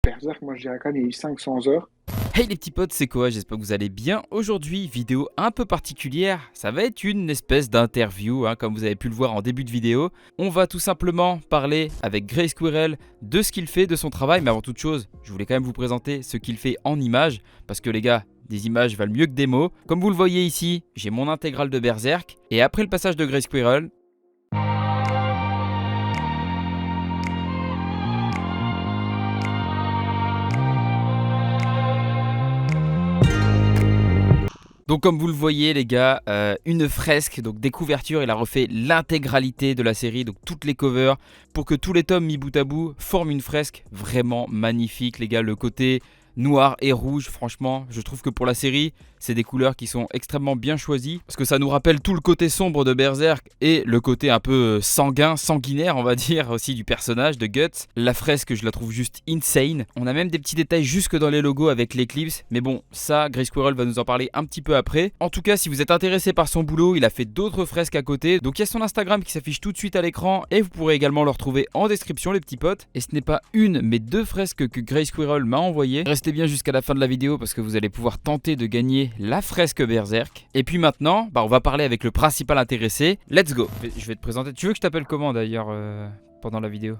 Berserk, moi je dirais quand même il y a eu 500 heures. Hey les petits potes, c'est quoi? J'espère que vous allez bien. Aujourd'hui, vidéo un peu particulière. Ça va être une espèce d'interview, comme vous avez pu le voir en début de vidéo. On va tout simplement parler avec Grey Squirrel de ce qu'il fait, de son travail. Mais avant toute chose, je voulais quand même vous présenter ce qu'il fait en images. Parce que les gars, des images valent mieux que des mots. Comme vous le voyez ici, j'ai mon intégrale de Berserk. Et après le passage de Grey Squirrel, donc comme vous le voyez les gars, une fresque, donc des couvertures, il a refait l'intégralité de la série, donc toutes les covers, pour que tous les tomes mis bout à bout forment une fresque vraiment magnifique les gars. Le côté noir et rouge, franchement, je trouve que pour la série, c'est des couleurs qui sont extrêmement bien choisies, parce que ça nous rappelle tout le côté sombre de Berserk et le côté un peu sanguinaire on va dire aussi du personnage de Guts. La fresque, je la trouve juste insane. On a même des petits détails jusque dans les logos avec l'éclipse, mais bon, ça, Grey Squirrel va nous en parler un petit peu après. En tout cas, si vous êtes intéressé par son boulot, il a fait d'autres fresques à côté, donc il y a son Instagram qui s'affiche tout de suite à l'écran, et vous pourrez également le retrouver en description les petits potes. Et ce n'est pas une, mais deux fresques que Grey Squirrel m'a envoyées. Restez bien jusqu'à la fin de la vidéo parce que vous allez pouvoir tenter de gagner la fresque Berserk. Et puis maintenant, on va parler avec le principal intéressé. Let's go. Je vais te présenter. Tu veux que je t'appelle comment d'ailleurs pendant la vidéo?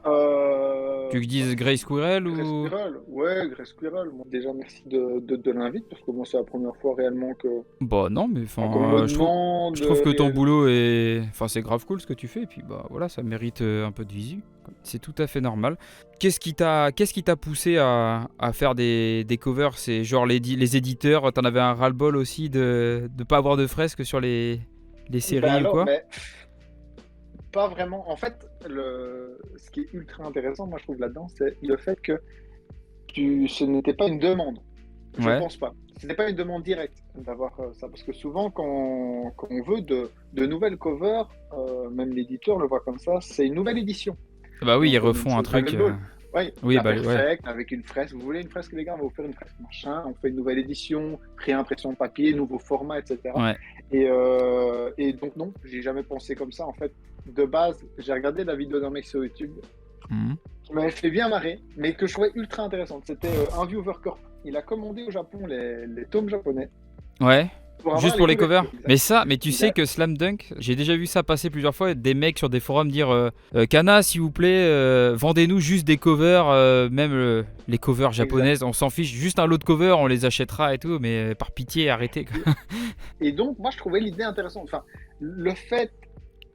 Tu veux que je dise Grey Squirrel Grey ou... Squirrel, ouais, Grey Squirrel. Bon, déjà merci de l'invite parce que moi c'est la première fois réellement Bah non, mais qu'on me demande. je trouve que ton boulot est... Enfin c'est grave cool ce que tu fais, et puis bah voilà, ça mérite un peu de visu. C'est tout à fait normal. Qu'est-ce qui t'a poussé à faire des covers? C'est genre les éditeurs, t'en avais un ras-le-bol aussi de pas avoir de fresques sur les séries Bah ou alors, quoi? mais pas vraiment. En fait, ce qui est ultra intéressant, moi je trouve là-dedans, c'est le fait que ce n'était pas une demande. Je Ouais. pense pas. Ce n'est pas une demande directe d'avoir ça. Parce que souvent, quand on veut de nouvelles covers, même l'éditeur le voit comme ça, c'est une nouvelle édition. Bah oui, Donc, ils même refont un chose truc. Dragon Ball. Oui, Oui, la bah ouais. perfecte, avec une fresque. Vous voulez une fresque, les gars, on va vous faire une fresque, machin. On fait une nouvelle édition, réimpression papier, nouveau format, etc. Ouais. Et donc, non, j'ai jamais pensé comme ça. En fait, de base, j'ai regardé la vidéo d'un mec sur YouTube Mhm. qui m'avait fait bien marrer, mais que je trouvais ultra intéressante. C'était un viewer corp. Il a commandé au Japon les tomes japonais Ouais. pour avoir Juste pour les covers. couvertures. Mais tu Il sais a- que Slam Dunk, j'ai déjà vu ça passer plusieurs fois, des mecs sur des forums dire Kana, s'il vous plaît, vendez-nous juste des covers, même les covers Exact. japonaises, on s'en fiche, juste un lot de covers, on les achètera et tout, mais par pitié, arrêtez quoi. Et donc, moi, je trouvais l'idée intéressante. Enfin, le fait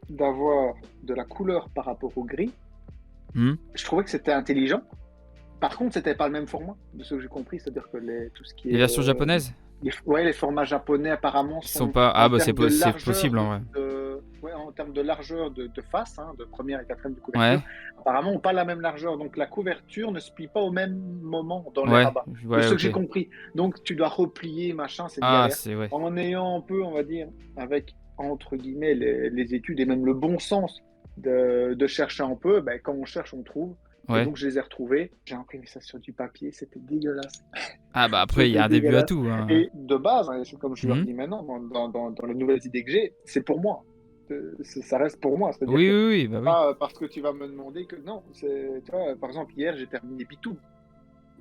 d'avoir de la couleur par rapport au gris, Hmm. je trouvais que c'était intelligent. Par contre, c'était pas le même format, de ce que j'ai compris. C'est-à-dire que tout ce qui Les est. versions japonaises Ouais, les formats japonais, apparemment, sont sont pas. Ah en bah termes de c'est largeur possible en vrai. ouais, en termes de largeur de face, de première et quatrième de couverture, Ouais, apparemment, n'ont pas la même largeur. Donc, la couverture ne se plie pas au même moment dans les ouais, rabats. De ouais, ce que ok. j'ai compris. Donc, tu dois replier, machin, c'est une Ah, galère. c'est ouais. En ayant un peu, on va dire, avec, entre guillemets, les études et même le bon sens de chercher un peu, ben, quand on cherche, on trouve. Et Ouais. donc, je les ai retrouvés. J'ai imprimé ça sur du papier. C'était dégueulasse. Ah bah après, il y C'était a un début à dégueulasse. tout. Hein. Et de base, c'est comme je leur Hmm. dis maintenant, dans les nouvelles idées que j'ai, c'est pour moi. Ça reste pour moi. C'est-à-dire Oui, que oui, oui, bah oui. pas parce que tu vas me demander que non. Tu vois, par exemple, hier, j'ai terminé Bitoum.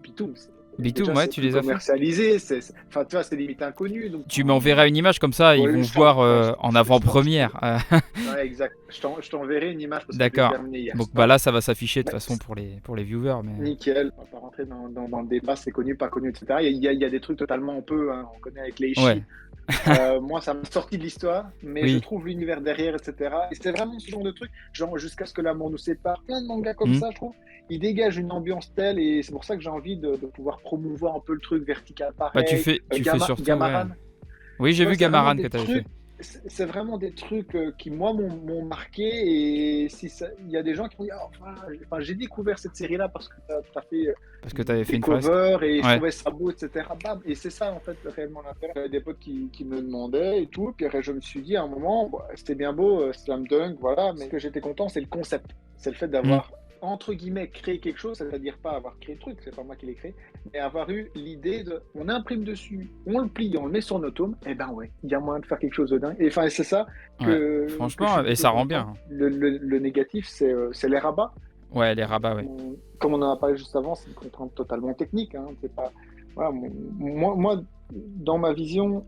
Bitoum, Bitoum, déjà, ouais, c'est tu plus les as fait? commercialisé. Enfin, tu vois, c'est limite inconnu. Donc, Tu m'enverras une image comme ça, ils ouais, vont voir en je avant-première. ouais, exact. Je t'enverrai une image parce que je l'ai D'accord. terminé hier Donc bah soir. là, ça va s'afficher de toute Mais façon pour les viewers. Mais... nickel, on va pas rentrer dans le débat, c'est connu, pas connu, etc. Il y a des trucs totalement un peu, on connaît avec les Ouais, Ishii. Moi, ça m'a sorti de l'histoire, mais je oui. trouve l'univers derrière, etc. Et c'est vraiment ce genre de truc, genre jusqu'à ce que l'amour nous sépare. Plein de mangas comme Hmm. ça, je trouve. Ils dégagent une ambiance telle, et c'est pour ça que j'ai envie de pouvoir promouvoir un peu le truc vertical Bah pareil. tu fais surtout, ouais. Gamaran, Oui, tu j'ai vois, vu c'est vraiment Gamaran que des t'avais fait. trucs. C'est vraiment des trucs qui, moi, m'ont marqué. Et si il y a des gens qui m'ont dit, ah, enfin, j'ai découvert cette série-là parce que tu as fait Parce que t'avais fait des une fresque. covers et je Ouais. trouvais ça beau, etc. Bam. Et c'est ça, en fait, réellement l'intérêt. J'avais des potes qui me demandaient et tout. Puis après, je me suis dit, à un moment, ouais, c'était bien beau, Slam Dunk, voilà. Mais ce que j'étais content, c'est le concept. C'est le fait Hmm. d'avoir, entre guillemets, créé quelque chose. C'est-à-dire pas avoir créé le truc, c'est pas moi qui l'ai créé. Mais avoir eu l'idée de, on imprime dessus, on le plie, on le met sur nos tomes. Et ben ouais, il y a moyen de faire quelque chose de dingue. Et enfin, c'est ça Ouais. que je suis Franchement, le et plus ça rend content. bien. Le négatif, c'est les rabats. Ouais, les rabats, ouais. Comme on en a parlé juste avant, c'est une contrainte totalement technique. Hein. C'est pas, voilà, moi, dans ma vision,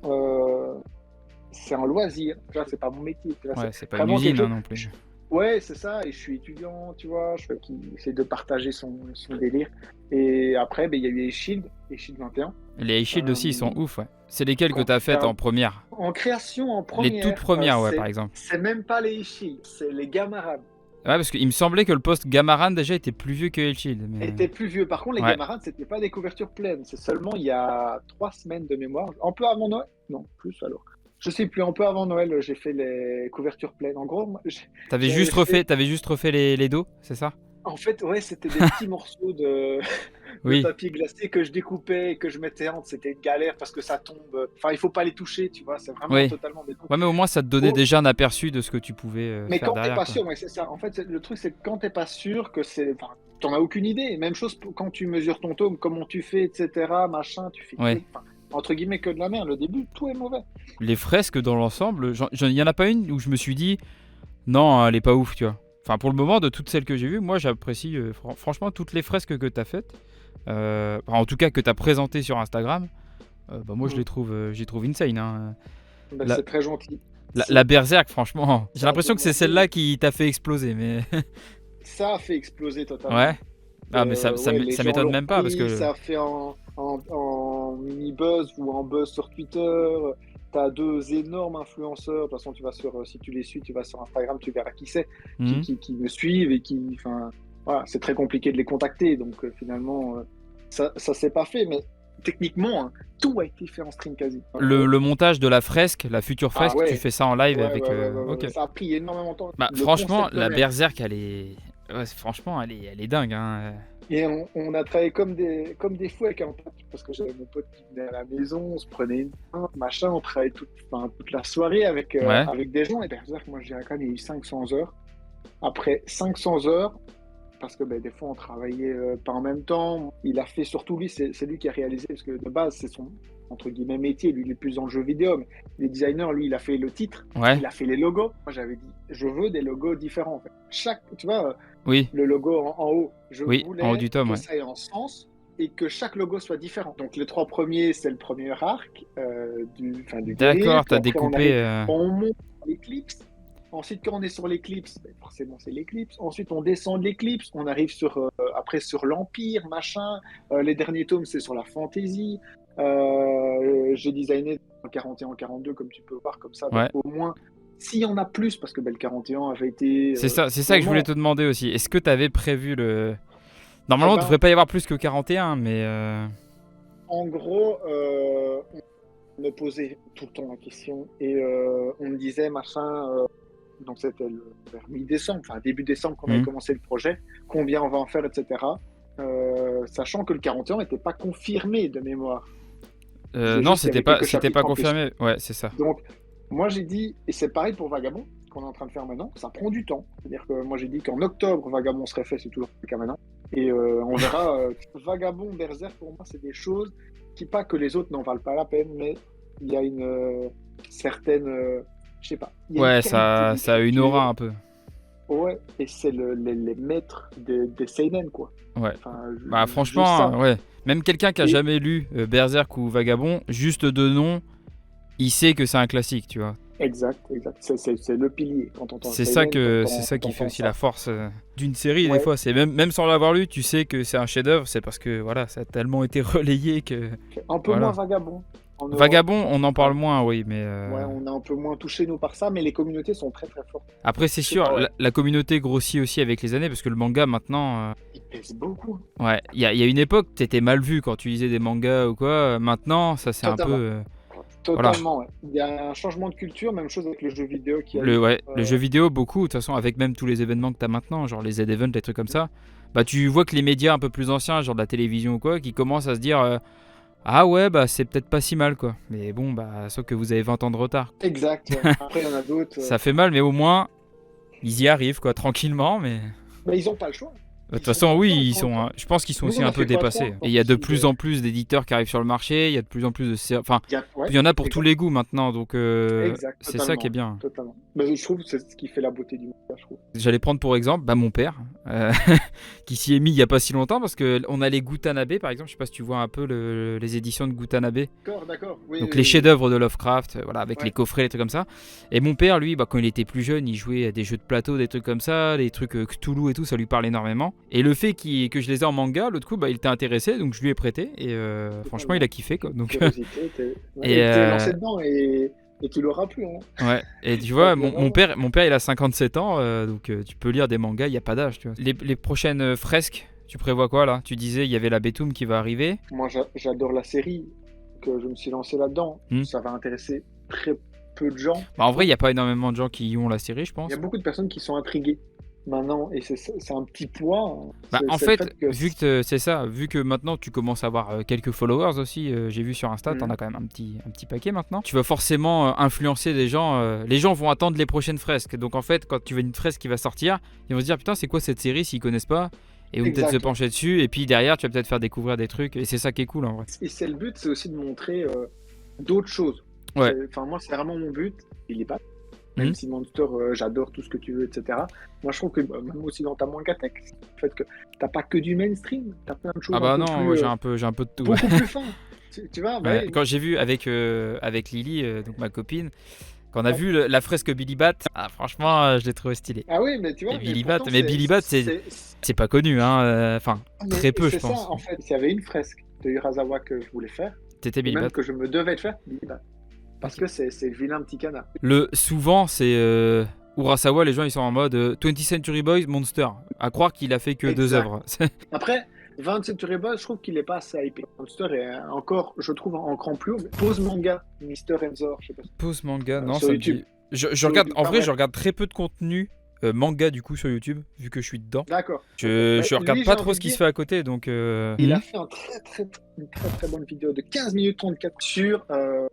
c'est un loisir. Tu vois, c'est pas mon métier. Tu vois, c'est Ouais, c'est pas une vraiment quelque usine hein, chose. non plus. Ouais, c'est ça. Et je suis étudiant, tu vois. Je fais qui essaie de partager son délire. Et après, ben, il y a eu les Shield 21. Les Shield aussi, ils sont Euh, ouf, ouais. C'est lesquels que quand t'as faites t'as- en première? En création, en Les toutes première, premières, ouais, par exemple. c'est même pas les Shield, c'est les Gamarad. Ouais, parce qu'il me semblait que le poste Gamaran déjà était plus vieux que Shield. Mais... Était plus vieux. Par contre, les Ouais. Gamarad, c'était pas des couvertures pleines. C'est seulement il y a 3 semaines de mémoire. Un peu avant Noël. Non, plus alors. Je sais plus, un peu avant Noël, j'ai fait les couvertures pleines. En gros, j'avais fait. T'avais juste refait les dos, c'est ça? En fait, ouais, c'était des petits morceaux de Oui. papier glacé que je découpais et que je mettais entre. C'était une galère parce que ça tombe. Enfin, il faut pas les toucher, tu vois. C'est vraiment Oui. totalement des trucs. Ouais, mais au moins ça te donnait Oh, déjà un aperçu de ce que tu pouvais mais faire quand t'es derrière, pas quoi. sûr, ouais, c'est ça. En fait, le truc, c'est que quand t'es pas sûr que c'est. Enfin, t'en as aucune idée. Même chose quand tu mesures ton tome, comment tu fais, etc. Machin, tu fais Ouais. enfin, entre guillemets que de la merde. Le début, tout est mauvais. Les fresques dans l'ensemble, il y en a pas une où je me suis dit non, elle est pas ouf, tu vois. Enfin, pour le moment, de toutes celles que j'ai vues, moi j'apprécie franchement toutes les fresques que t'as faites. Enfin, en tout cas, que t'as présentées sur Instagram. Bah, moi, Mm. j'y trouve insane. Hein. Ben, La, c'est très gentil. la Berserk, franchement, j'ai Ça a l'impression que c'est commencé. celle-là qui t'a fait exploser. Mais Ça a fait exploser ouais. totalement. Ah, mais ça, Ouais, les ça gens m'étonne l'ont même pas parce repris, que. ça a fait en mini buzz ou en buzz sur Twitter. T'as deux énormes influenceurs. De toute façon, si tu les suis, tu vas sur Instagram, tu verras qui c'est, Mhm. qui me suivent et enfin, voilà, c'est très compliqué de les contacter. Donc finalement, ça s'est pas fait. Mais techniquement, hein, tout a été fait en stream quasi. Le montage de la fresque, la future Ah fresque, tu ouais, fais ça en live ouais, avec. ouais, ouais, ouais, ouais, Ok. ouais. Ça a pris énormément de temps. Bah, Le franchement, concept la même. Berserk, elle est. Ouais, franchement, elle est dingue. Hein. Et on a travaillé comme des fous avec un pote, parce que j'avais mon pote qui venait à la maison, on se prenait une pinte, machin, on travaillait toute la soirée Ouais. avec des gens. Et Berserk, moi je dirais quand même, il y a eu 500 heures. Après 500 heures, parce que ben, des fois on travaillait pas en même temps, il a fait surtout lui, c'est lui qui a réalisé, parce que de base c'est son entre guillemets métier, lui il est plus dans le jeu vidéo, mais les designers, lui il a fait le titre, Ouais. il a fait les logos. Moi j'avais dit, je veux des logos différents en fait. Tu vois, Oui. le logo en haut, je Oui, en haut voulais du tome, que ouais. ça ait un sens et que chaque logo soit différent. Donc les 3 premiers, c'est le premier arc du guerrier, D'accord, puis t'as après on découpé. arrive, on monte sur l'éclipse. Ensuite, quand on est sur l'éclipse, ben, forcément c'est l'éclipse. Ensuite, on descend de l'éclipse, on arrive après sur l'Empire, machin. Les derniers tomes, c'est sur la fantasy. J'ai designé en 41, en 42, comme tu peux voir, comme ça. Ben, Ouais. au moins, s'il y en a plus, parce que ben, le 41 avait été C'est ça que je voulais finalement. te demander aussi. Est-ce que t'avais prévu le. Eh Normalement, il devrait ben, pas y avoir plus que 41, mais. en gros, on me posait tout le temps la question et on me disait, machin, donc c'était vers mi-décembre, enfin début décembre qu'on avait Hmm. commencé le projet, combien on va en faire, etc. Sachant que le 41 n'était pas confirmé de mémoire. C'est Non, juste qu'il y avait quelques c'était pas chapitres en plus. confirmé. Ouais, c'est ça. Donc, moi j'ai dit, et c'est pareil pour Vagabond, qu'on est en train de faire maintenant, ça prend du temps. C'est-à-dire que moi j'ai dit qu'en octobre, Vagabond serait fait, c'est toujours le cas maintenant. Et on verra. Vagabond, Berserk, pour moi, c'est des choses qui, pas que les autres n'en valent pas la peine, mais il y a une certaine. Je sais pas. Il y a une Ouais, qualité ça a une aura d'écriture. un peu. Ouais, et c'est les maîtres des Seinen, quoi. Ouais. Enfin, Bah, je sens. franchement, ouais. Même quelqu'un qui a Et jamais lu Berserk ou Vagabond, juste de nom, il sait que c'est un classique, tu vois. exact, exact. C'est le pilier. Quand on entend C'est ça Seinen, c'est ça qui fait t'entends aussi ça. la force d'une série. Des Ouais. fois, c'est même sans l'avoir lu, tu sais que c'est un chef-d'œuvre. C'est parce que voilà, ça a tellement été relayé que Un peu moins voilà. Vagabond en Europe. Vagabond, on en parle moins, oui, mais Ouais, on est un peu moins touché nous par ça, mais les communautés sont très très fortes. après, c'est Je sais sûr, pas, ouais. la communauté grossit aussi avec les années parce que le manga maintenant, Ils pèsent beaucoup. ouais, il y a une époque, t'étais mal vu quand tu lisais des mangas ou quoi. Maintenant, ça c'est un peu, Totalement. voilà. Totalement, ouais. Il y a un changement de culture, même chose avec les jeux vidéo qu'il y a eu. Le jeu vidéo, beaucoup, de toute façon, avec même tous les événements que t'as maintenant, genre les Z-Event, les trucs comme ça, bah tu vois que les médias un peu plus anciens, genre de la télévision ou quoi, qui commencent à se dire ah ouais, bah c'est peut-être pas si mal quoi. Mais bon, bah sauf que vous avez 20 ans de retard. Exact, ouais. Après, il y en a d'autres. Ça fait mal, mais au moins, ils y arrivent quoi, tranquillement, mais. Mais ils n'ont pas le choix. De toute Ils sont façon, pas oui, en ils France, sont, hein. je pense qu'ils sont Nous, aussi on un a peu fait x3 dépassés. en Et il y a France de aussi. plus en plus d'éditeurs qui arrivent sur le marché, il y a de plus en plus de enfin, Ouais, il y en a pour tous exact. les goûts maintenant, donc Exact, c'est ça qui est totalement. bien. Totalement. Mais je trouve que c'est ce qui fait la beauté du manga, je trouve. J'allais prendre pour exemple mon père, euh, qui s'y est mis il y a pas si longtemps, parce qu'on a les Gutanabe par exemple, je sais pas si tu vois un peu les éditions de Gutanabe. D'accord, d'accord. Oui, Donc oui, les oui. chefs-d'œuvre de Lovecraft, voilà, avec les Ouais. coffrets, les trucs comme ça. Et mon père, lui, quand il était plus jeune, il jouait à des jeux de plateau, des trucs comme ça, des trucs Cthulhu et tout, ça lui parle énormément. Et le fait que je les ai en manga, l'autre coup, il était intéressé, donc je lui ai prêté. Et franchement, il a kiffé, quoi. Donc, Curiosité. Ouais, et et t'es lancé dedans et tu l'auras plus. Hein. ouais. Et tu Ça vois, te plaît mon vraiment. père, il a 57 ans, donc tu peux lire des mangas, il n'y a pas d'âge, tu vois. Les prochaines fresques, tu prévois quoi là? Tu disais, il y avait la Betum qui va arriver. Moi, j'adore la série, que je me suis lancé là-dedans. Hmm. Ça va intéresser très peu de gens. En vrai, il n'y a pas énormément de gens qui ont la série, je Il y a pense. beaucoup de personnes qui sont intriguées maintenant, et c'est un petit poids. Hein. En C'est le fait, que vu que c'est ça, vu que maintenant tu commences à avoir quelques followers aussi, j'ai vu sur Insta, t'en Mhm. as quand même un petit paquet maintenant. Tu vas forcément influencer des gens. Les gens vont attendre les prochaines fresques. Donc en fait, quand tu vois une fresque qui va sortir, ils vont se dire putain, c'est quoi cette série s'ils connaissent pas? Et vont peut-être se Exact. pencher dessus. Et puis derrière, tu vas peut-être faire découvrir des trucs. Et c'est ça qui est cool en vrai. Et c'est le but, c'est aussi de montrer d'autres choses. Ouais. Enfin, moi, c'est vraiment mon but. Il est pas. Même si Monster, j'adore tout ce que tu veux, etc. Moi, je trouve que même aussi dans ta manga tech, le fait que t'as pas que du mainstream, t'as plein de choses Ah bah un peu non, plus, moi, j'ai un peu de tout. beaucoup plus fin. Tu vois, bah, Ouais, quand j'ai vu avec Lily, donc ma copine, quand on a vu la fresque Billy Bat, franchement, je l'ai trouvé stylé. ah oui, mais tu vois, Et mais Billy Bat, pourtant, mais Billy Bat, c'est pas connu, hein. Enfin, très peu, je c'est ça, pense. en fait. S'il y avait une fresque de Urasawa que je voulais faire, T'étais et Billy Bat. même que je me devais de faire, Billy Bat. Parce que c'est le vilain petit canard. Souvent, c'est Urasawa, les gens ils sont en mode 20th Century Boys, Monster. À croire qu'il a fait que deux Exact. œuvres. Après, 20 Century Boys, je trouve qu'il est pas assez hypé. Monster est encore, je trouve, en cran plus haut. Pose manga, Mister Enzor, je sais pas. Pause manga, non, sur ça me YouTube. dit. Je Sur regarde, YouTube, en pas vrai, vrai. je regarde très peu de contenu manga du coup sur YouTube, vu que je suis dedans. D'accord. Je regarde Lui, pas j'ai trop envie ce de qui se dire, fait à côté, donc. il a fait une très bonne vidéo de 15 minutes 34 sur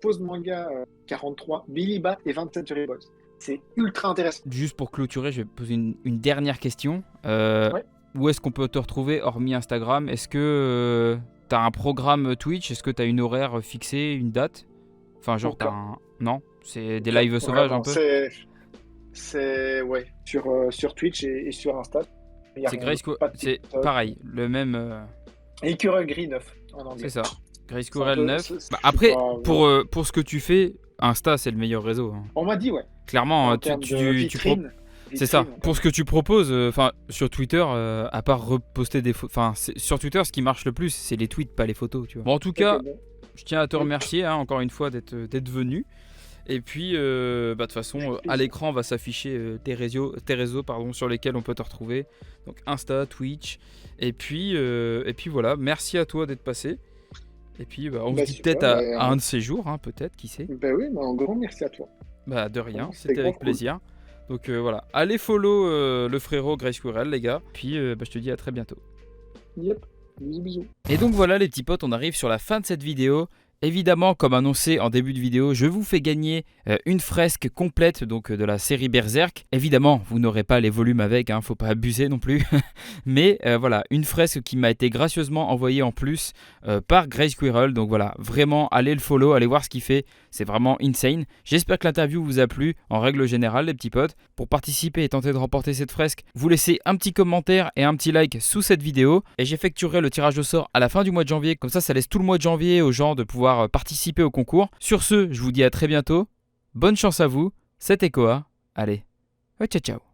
Pose Manga 43, Billy Bat et 20 Century Boys. C'est ultra intéressant. Juste pour clôturer, je vais poser une dernière question. Ouais. Où est-ce qu'on peut te retrouver hormis Instagram? Est-ce que t'as un programme Twitch? Est-ce que t'as une horaire fixée, une date? Enfin, genre, Aucun. t'as un. Non? C'est des lives sauvages un peu? C'est ouais, sur Twitch et sur Insta. Il y a C'est rien Grace d'autre, pas de c'est TikTok. pareil, le même. Et Écureuil Gris 9 en anglais. C'est ça. Grace C'est un Courel peu- 9. c'est- Bah, je après, sais pas, pour ce que tu fais, Insta c'est le meilleur réseau, hein. on m'a dit, ouais. Clairement, En termes de vitrine, c'est ça. vitrine, Pour ce que tu proposes, enfin sur Twitter, à part reposter des photos, enfin sur Twitter, ce qui marche le plus, c'est les tweets, pas les photos. Tu vois. Bon, en tout ok, cas, bon. je tiens à te remercier encore une fois d'être venu. Et puis, de toute façon, Avec à plaisir. l'écran va s'afficher tes réseaux sur lesquels on peut te retrouver. Donc Insta, Twitch. Et puis voilà, merci à toi d'être passé. Et puis on se dit Super, peut-être à un de ces jours, hein, peut-être, qui sait. Ben oui, un grand merci à toi. Bah de rien, Vraiment, c'était c'était avec grave cool. plaisir. Donc voilà, allez follow le frérot Grace Squirrel les gars. Puis je te dis à très bientôt. Yep, bisous. Et donc voilà les petits potes, on arrive sur la fin de cette vidéo. Évidemment, comme annoncé en début de vidéo, je vous fais gagner une fresque complète donc de la série Berserk. Évidemment, vous n'aurez pas les volumes avec, hein, faut pas abuser non plus. Mais voilà, une fresque qui m'a été gracieusement envoyée en plus par Grey Squirrel. Donc voilà, vraiment, allez le follow, allez voir ce qu'il fait. C'est vraiment insane. J'espère que l'interview vous a plu, en règle générale les petits potes. Pour participer et tenter de remporter cette fresque, vous laissez un petit commentaire et un petit like sous cette vidéo. Et j'effectuerai le tirage au sort à la fin du mois de janvier. Comme ça laisse tout le mois de janvier aux gens de pouvoir participer au concours. Sur ce, je vous dis à très bientôt. Bonne chance à vous. C'était Koa. Allez, ciao ciao.